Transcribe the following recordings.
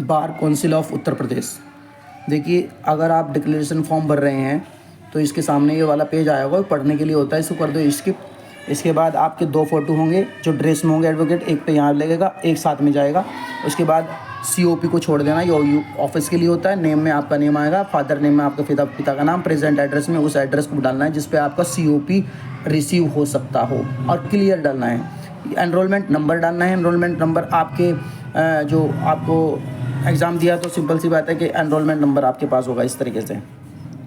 Bar council of Uttar Pradesh. देखिए, अगर आप डिक्लेरेशन फॉर्म भर रहे हैं तो इसके सामने ये वाला पेज आया होगा, पढ़ने के लिए होता है, इसको कर दो स्किप। इसके बाद आपके 2 फ़ोटो होंगे जो ड्रेस में होंगे एडवोकेट, एक पे यहाँ लगेगा, एक साथ में जाएगा। उसके बाद COP को छोड़ देना, ये ऑफिस के लिए होता है। नेम में आपका नेम आएगा, फादर नेम में आपका पिता का नाम, प्रेजेंट एड्रेस में उस एड्रेस को डालना है जिस पे आपका COP रिसीव हो सकता हो, और क्लियर डालना है। एनरोलमेंट नंबर डालना है। एनरोलमेंट नंबर आपके जो आपको एग्ज़ाम दिया तो सिंपल सी बात है कि एनरोलमेंट नंबर आपके पास होगा इस तरीके से,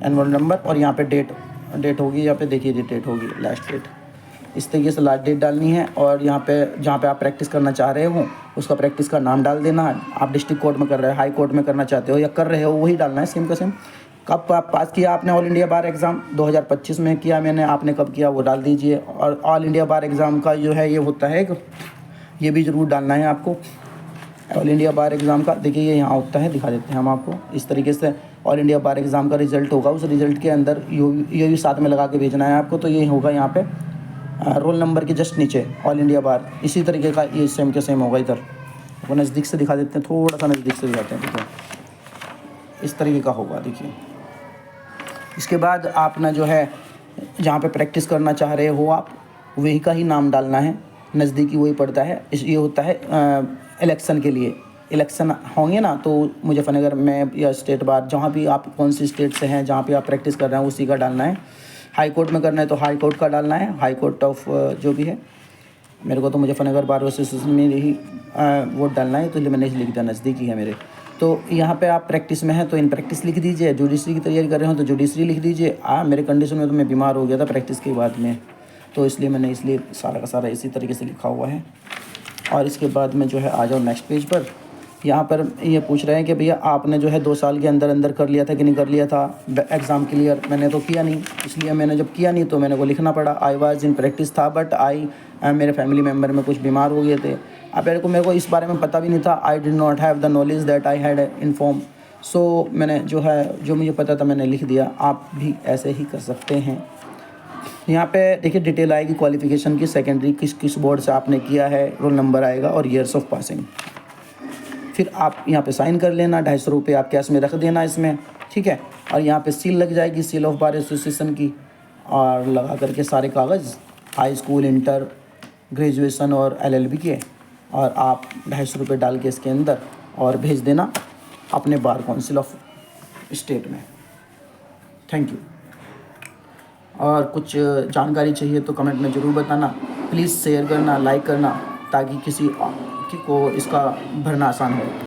एनरोलमेंट नंबर, और यहाँ पे डेट होगी, यहाँ पे देखिए डेट होगी, लास्ट डेट, इस तरीके से लास्ट डेट डालनी है। और यहाँ पे जहाँ पे आप प्रैक्टिस करना चाह रहे हो उसका प्रैक्टिस का नाम डाल देना है। आप डिस्ट्रिक्ट कोर्ट में कर रहे हो, हाई कोर्ट में करना चाहते हो या कर रहे हो, वही डालना है सेम का सेम। कब आप पास किया आपने ऑल इंडिया बार एग्ज़ाम 2025 में किया मैंने, आपने कब किया वो डाल दीजिए। और ऑल इंडिया बार एग्ज़ाम का जो है ये होता है, ये भी ज़रूर डालना है आपको। ऑल इंडिया बार एग्ज़ाम का देखिए ये यहाँ होता है, दिखा देते हैं हम आपको इस तरीके से। ऑल इंडिया बार एग्ज़ाम का रिज़ल्ट होगा, उस रिज़ल्ट के अंदर ये भी साथ में लगा के भेजना है आपको। तो ये होगा यहाँ पे रोल नंबर के जस्ट नीचे ऑल इंडिया बार, इसी तरीके का ये सेम के सेम होगा। इधर वो नज़दीक से दिखा देते हैं, थोड़ा सा नज़दीक से दिखाते हैं, देखिए इस तरीके का होगा। देखिए इसके बाद आपने जो है जहाँ पे प्रैक्टिस करना चाह रहे हो आप वही का ही नाम डालना है, नज़दीकी वही पड़ता है। ये होता है इलेक्शन के लिए, इलेक्शन होंगे ना तो मुजफ्फरनगर में या स्टेट बार, जहाँ भी आप कौन सी स्टेट से हैं, जहाँ पे आप प्रैक्टिस कर रहे हैं उसी का डालना है। हाई कोर्ट में करना है तो हाई कोर्ट का डालना है, हाई कोर्ट ऑफ जो भी है। मेरे को तो मुजफ्फरनगर बार एसोसिएशन में ही वोट डालना है, तो इसलिए मैंने लिख दिया, नज़दीकी है मेरे। तो यहाँ पे आप प्रैक्टिस में हैं तो इन प्रैक्टिस लिख दीजिए, जुडिशरी की तैयारी कर रहे हो तो जुडिशरी लिख दीजिए। मेरे कंडीशन में तो मैं बीमार हो गया था प्रैक्टिस के बाद में, तो इसलिए मैंने इसलिए सारा का सारा इसी तरीके से लिखा हुआ है। और इसके बाद में जो है आ जाओ नेक्स्ट पेज पर। यहाँ पर ये पूछ रहे हैं कि भैया आपने जो है 2 साल के अंदर अंदर कर लिया था कि नहीं कर लिया था एग्ज़ाम क्लियर। मैंने तो किया नहीं, इसलिए मैंने जब किया नहीं तो मैंने को लिखना पड़ा। आई वाज इन प्रैक्टिस था बट मेरे फैमिली मेम्बर में कुछ बीमार हो गए थे। अब मेरे को इस बारे में पता भी नहीं था। I did not have the knowledge that I had inform. So मैंने जो मुझे पता था मैंने लिख दिया। आप भी ऐसे ही कर सकते हैं। यहाँ पे देखिए डिटेल आएगी क्वालिफ़िकेशन की, सेकेंडरी किस बोर्ड से आपने किया है, रोल नंबर आएगा और ईयर्स ऑफ पासिंग। फिर आप यहाँ पे साइन कर लेना, 250 रुपये आप कैश में रख देना इसमें, ठीक है। और यहाँ पे सील लग जाएगी, सील ऑफ बार एसोसिएशन की, और लगा करके सारे कागज़ हाई स्कूल, इंटर, ग्रेजुएशन और LLB के, और आप 250 रुपये डाल के इसके अंदर और भेज देना अपने बार काउंसिल ऑफ स्टेट में। Thank you. और कुछ जानकारी चाहिए तो कमेंट में ज़रूर बताना। प्लीज़ शेयर करना, लाइक करना, ताकि किसी को इसका भरना आसान हो।